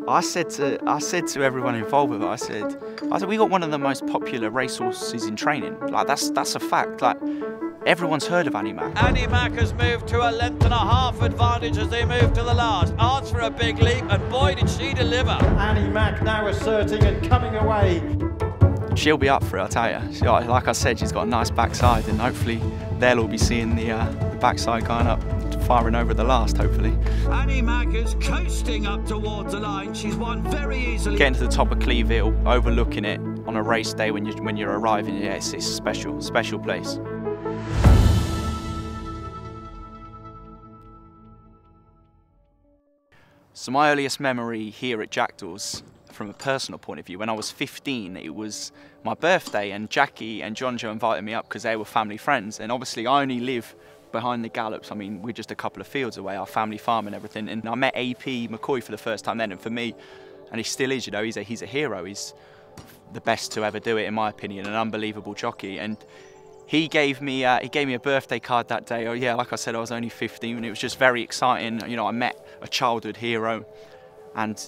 I said to everyone involved with it, I said, we got one of the most popular racehorses in training. Like that's a fact. Like everyone's heard of Annie Mc. Annie Mc has moved to a length and a half advantage as they move to the last. Arts for a big leap, and boy did she deliver. Annie Mc now asserting and coming away. She'll be up for it, I tell you. Like I said, she's got a nice backside, and hopefully they'll all be seeing the backside going up, firing over the last, hopefully. Annie Mc is coasting up towards the line. She's won very easily. Getting to the top of Cleve Hill, overlooking it on a race day when you're arriving, yeah, it's a special place. So my earliest memory here at Jackdaws, from a personal point of view, when I was 15, it was my birthday, and Jackie and Jonjo invited me up because they were family friends, and obviously I only live behind the gallops. I mean, we're just a couple of fields away, our family farm and everything, and I met AP McCoy for the first time then, and for me, and he still is, you know, he's a hero. He's the best to ever do it, in my opinion, an unbelievable jockey. And he gave me a birthday card that day. Oh yeah, like I said, I was only 15, and it was just very exciting. You know, I met a childhood hero, and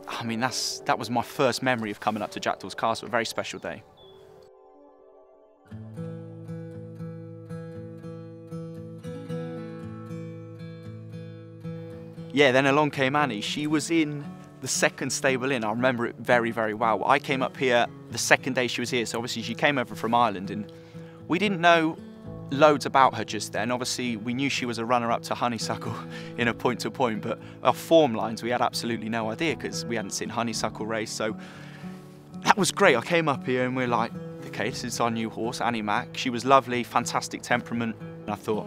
I mean, that was my first memory of coming up to Jackdaws Castle, a very special day. Yeah, then along came Annie. She was in the second stable in. I remember it very, very well. I came up here the second day she was here, so obviously she came over from Ireland, and we didn't know loads about her just then. Obviously, we knew she was a runner-up to Honeysuckle in a point-to-point, but our form lines, we had absolutely no idea because we hadn't seen Honeysuckle race, so that was great. I came up here and we're like, okay, this is our new horse, Annie Mc. She was lovely, fantastic temperament, and I thought,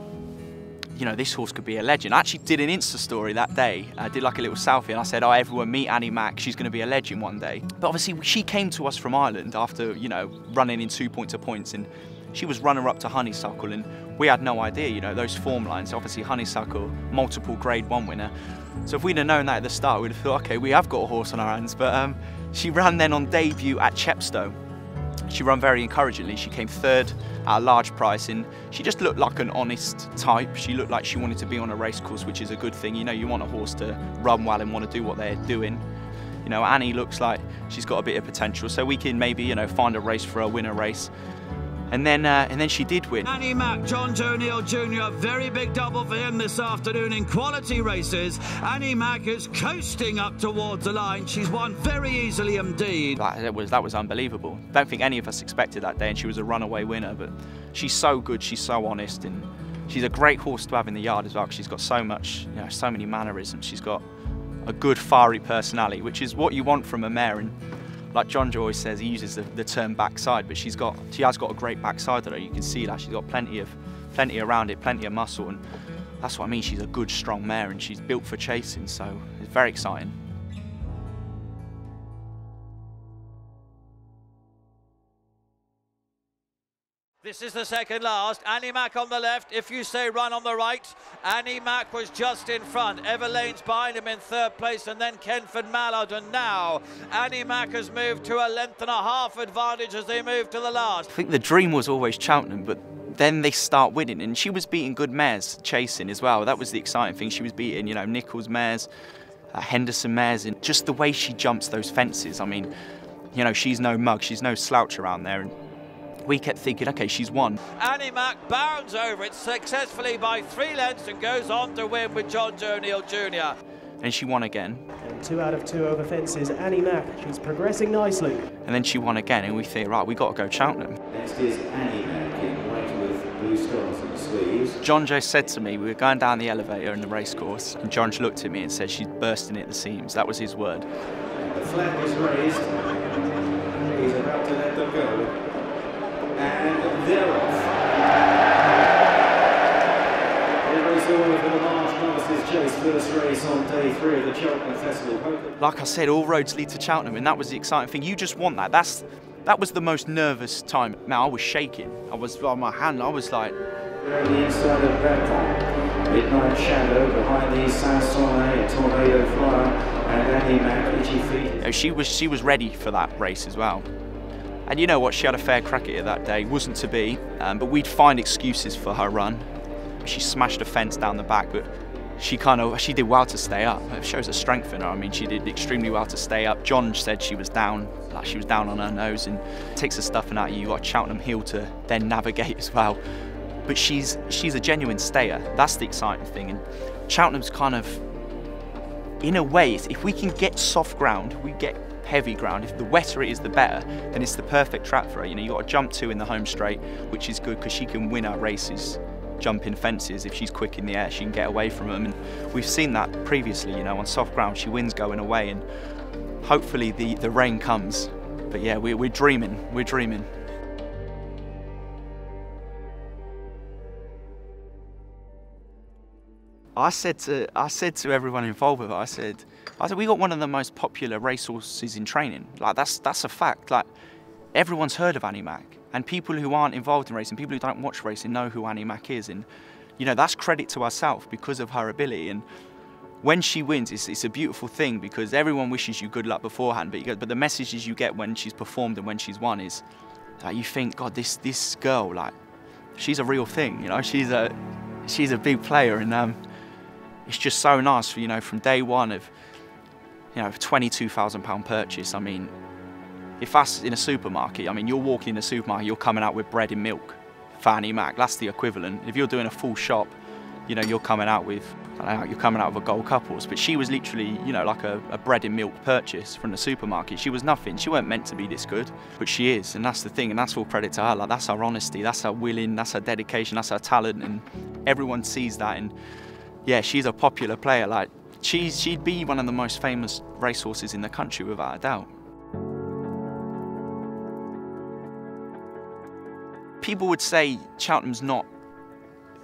you know, this horse could be a legend. I actually did an Insta story that day. I did like a little selfie, and I said, oh, everyone meet Annie Mc, she's gonna be a legend one day. But obviously she came to us from Ireland after, you know, running in 2 point-to-points, and she was runner-up to Honeysuckle, and we had no idea, you know, those form lines. Obviously Honeysuckle, multiple Grade 1 winner. So if we'd have known that at the start, we'd have thought, okay, we have got a horse on our hands. But she ran then on debut at Chepstow. She ran very encouragingly. She came third at a large price, and she just looked like an honest type. She looked like she wanted to be on a race course, which is a good thing. You know, you want a horse to run well and want to do what they're doing. You know, Annie looks like she's got a bit of potential, so we can maybe, you know, find a race for her, win a race. And then she did win. Annie Mc, Jonjo O'Neill Jr., very big double for him this afternoon in quality races. Annie Mc is coasting up towards the line. She's won very easily indeed. That was unbelievable. Don't think any of us expected that day, and she was a runaway winner, but she's so good, she's so honest, and she's a great horse to have in the yard as well, because she's got so much, you know, so many mannerisms. She's got a good fiery personality, which is what you want from a mare. And like Jonjo always says, he uses the term backside, but she has got a great backside on her. You can see that she's got plenty around it, plenty of muscle, and that's what I mean. She's a good, strong mare, and she's built for chasing, so it's very exciting. This is the second last. Annie Mc on the left. If you say run on the right, Annie Mc was just in front. Everlane's behind him in third place, and then Kenford Mallard. And now Annie Mc has moved to a length and a half advantage as they move to the last. I think the dream was always Cheltenham, but then they start winning, and she was beating good mares chasing as well. That was the exciting thing. She was beating, you know, Nichols mares, Henderson mares, and just the way she jumps those fences. I mean, you know, she's no mug, she's no slouch around there. And we kept thinking, okay, she's won. Annie Mc bounds over it successfully by 3 lengths and goes on to win with Jonjo O'Neill Jr. And she won again. And 2 out of 2 over fences. Annie Mc, she's progressing nicely. And then she won again, and we think, right, we got to go Cheltenham. Next is Annie Mc in white with blue stars on the sleeves. Jonjo said to me, we were going down the elevator in the racecourse, and Jonjo looked at me and said, she's bursting at the seams. That was his word. And the flag is raised. He's about to let them go. And they're off. They race over for the March Novices Chase, first race on day 3 of the Cheltenham Festival. Like I said, all roads lead to Cheltenham, and that was the exciting thing. You just want that. That was the most nervous time. Man, I was shaking. I was on my hand. I was like. We're on the inside of Bethel. Midnight Shadow behind the Saint-Sonnet, Tornado Flyer, and Annie Mc, Itchy Feet. You know, she was ready for that race as well. And you know what, she had a fair crack at it that day. Wasn't to be, but we'd find excuses for her run. She smashed a fence down the back, but she did well to stay up. It shows her strength in her. I mean, she did extremely well to stay up. John said she was down, like she was down on her nose, and it takes the stuffing out of you. You've got Cheltenham Hill to then navigate as well. But she's a genuine stayer. That's the exciting thing. And Cheltenham's kind of, in a way, if we can get soft ground, we get heavy ground. If the wetter it is, the better. Then it's the perfect track for her. You know, you got to jump 2 in the home straight, which is good because she can win her races jumping fences. If she's quick in the air, she can get away from them. And we've seen that previously. You know, on soft ground, she wins going away, and hopefully the rain comes. But yeah, we're dreaming. We're dreaming. I said to everyone involved with it, I said, we got one of the most popular racehorses in training. Like that's a fact. Like everyone's heard of Annie Mc, and people who aren't involved in racing, people who don't watch racing, know who Annie Mc is, and you know that's credit to herself because of her ability. And when she wins, it's a beautiful thing because everyone wishes you good luck beforehand, but the messages you get when she's performed and when she's won is like you think, God, this girl, like she's a real thing. You know, she's a big player, and it's just so nice for, you know, from day one of, you know, £22,000 purchase. I mean, if that's in a supermarket, I mean, you're walking in a supermarket, you're coming out with bread and milk for Annie Mc. That's the equivalent. If you're doing a full shop, you know, you're coming out with a gold couples. But she was literally, you know, like a bread and milk purchase from the supermarket. She was nothing. She weren't meant to be this good, but she is, and that's the thing, and that's all credit to her. Like that's her honesty, that's her willing, that's her dedication, that's her talent, and everyone sees that. And yeah, she's a popular player. Like she'd be one of the most famous racehorses in the country without a doubt. People would say Cheltenham's not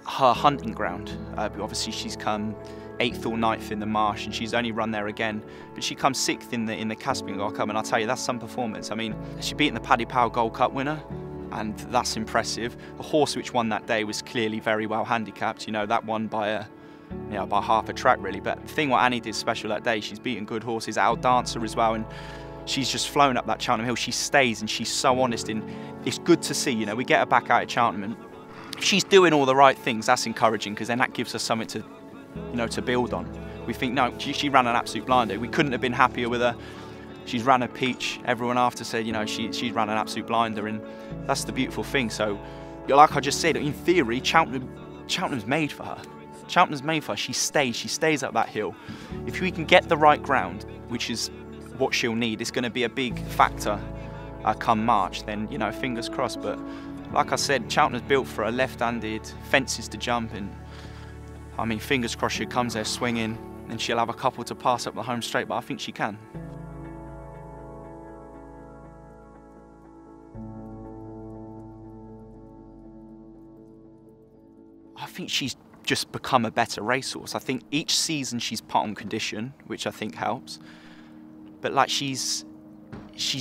her hunting ground. Obviously she's come 8th or 9th in the Marsh, and she's only run there again. But she comes 6th in the Caspian Gold Cup, and I'll tell you, that's some performance. I mean, she beat the Paddy Power Gold Cup winner, and that's impressive. The horse which won that day was clearly very well handicapped. You know, that won by by half a track really. But the thing what Annie did special that day, she's beaten good horses, Outdancer as well, and she's just flown up that Cheltenham Hill. She stays, and she's so honest, and it's good to see. You know, we get her back out at Cheltenham, and if she's doing all the right things, that's encouraging because then that gives us something to, you know, to build on. We think, no, she ran an absolute blinder. We couldn't have been happier with her. She's ran a peach. Everyone after said, you know, she's ran an absolute blinder, and that's the beautiful thing. So, like I just said, in theory, Cheltenham's made for her. Cheltenham's made for her. She stays up that hill. If we can get the right ground, which is what she'll need, it's going to be a big factor come March, then, you know, fingers crossed. But like I said, Cheltenham's built for her left-handed, fences to jump, and I mean, fingers crossed she comes there swinging, and she'll have a couple to pass up the home straight, but I think she can. I think she's just become a better racehorse. I think each season she's put on condition, which I think helps. But like she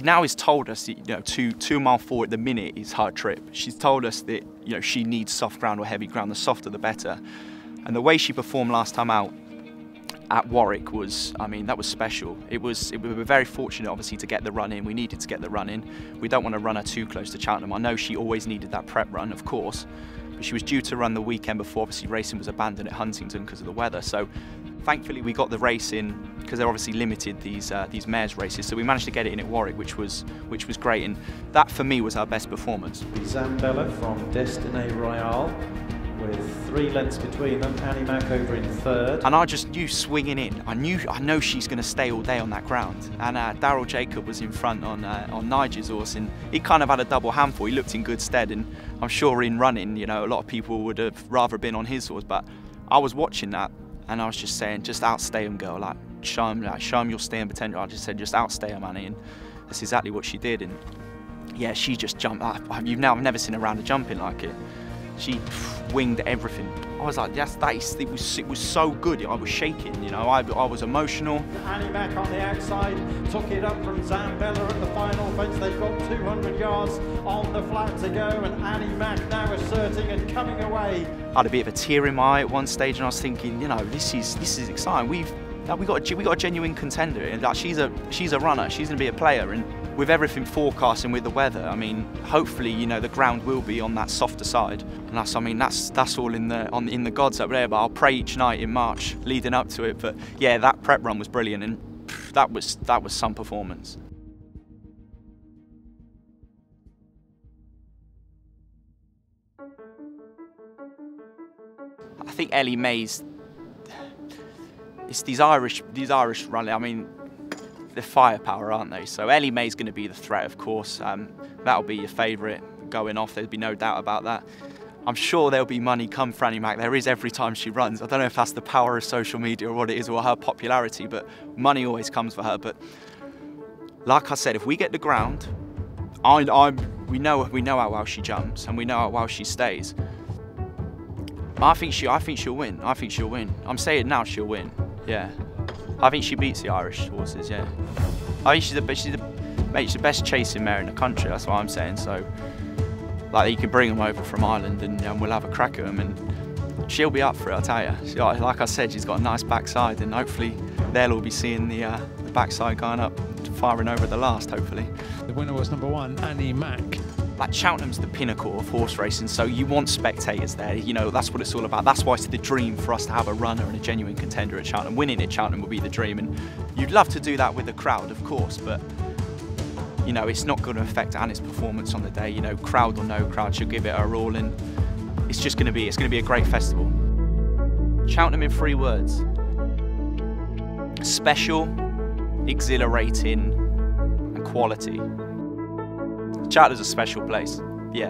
now has told us that, you know, 2 mile forward at the minute is her trip. She's told us that, you know, she needs soft ground or heavy ground. The softer the better. And the way she performed last time out at Warwick was, I mean, that was special. We were very fortunate, obviously, to get the run in. We needed to get the run in. We don't want to run her too close to Cheltenham. I know she always needed that prep run, of course. She was due to run the weekend before. Obviously racing was abandoned at Huntington because of the weather, so thankfully we got the race in because they're obviously limited, these mares races, so we managed to get it in at Warwick, which was great, and that for me was our best performance. Zambella from Destiny Royale with 3 lengths between them. Annie Mc over in 3rd. And I just knew swinging in, I know she's going to stay all day on that ground. And Daryl Jacob was in front on Nigel's horse, and he kind of had a double handful. He looked in good stead, and I'm sure in running, you know, a lot of people would have rather been on his horse. But I was watching that, and I was just saying, just outstay him, girl. Like show him your staying potential. I just said, just outstay him, Annie, and that's exactly what she did. And yeah, she just jumped up. I've never seen a rounder jumping like it. She winged everything. I was like, yes, it was so good. I was shaking, you know. I was emotional. Annie Mc on the outside took it up from Zambella at the final fence. They've got 200 yards on the flat to go, and Annie Mc now asserting and coming away. I had a bit of a tear in my eye at one stage, and I was thinking, you know, this is exciting. we got a genuine contender. And like, she's a runner. She's going to be a player. And with everything forecasting with the weather, I mean, hopefully, you know, the ground will be on that softer side. And that's, I mean, that's all in the gods up there. But I'll pray each night in March leading up to it. But yeah, that prep run was brilliant, and that was some performance. I think Ellie May's, it's these Irish running, I mean, they're firepower, aren't they? So Ellie May's going to be the threat, of course. That'll be your favourite going off, there'd be no doubt about that. I'm sure there'll be money come for Annie Mac. There is every time she runs. I don't know if that's the power of social media or what it is, or her popularity, but money always comes for her. But like I said, if we get the ground, we know how well she jumps, and we know how well she stays. I think she'll win. I think she'll win. I'm saying now she'll win. Yeah. I think she beats the Irish horses. Yeah. I think she's the best chasing mare in the country. That's what I'm saying. So, like, you can bring them over from Ireland, and we'll have a crack at them, and she'll be up for it. I'll tell you. Like I said, she's got a nice backside, and hopefully they'll all be seeing the backside going up, firing over the last. Hopefully. The winner was #1, Annie Mac. Like, Cheltenham's the pinnacle of horse racing, so you want spectators there. You know, that's what it's all about. That's why it's the dream for us to have a runner and a genuine contender at Cheltenham. Winning at Cheltenham would be the dream, and you'd love to do that with the crowd, of course, but you know, it's not going to affect Annie's performance on the day. You know, crowd or no crowd, she'll give it her all, and it's going to be a great festival. Cheltenham in 3 words: special, exhilarating, and quality. Cheltenham's a special place, yeah.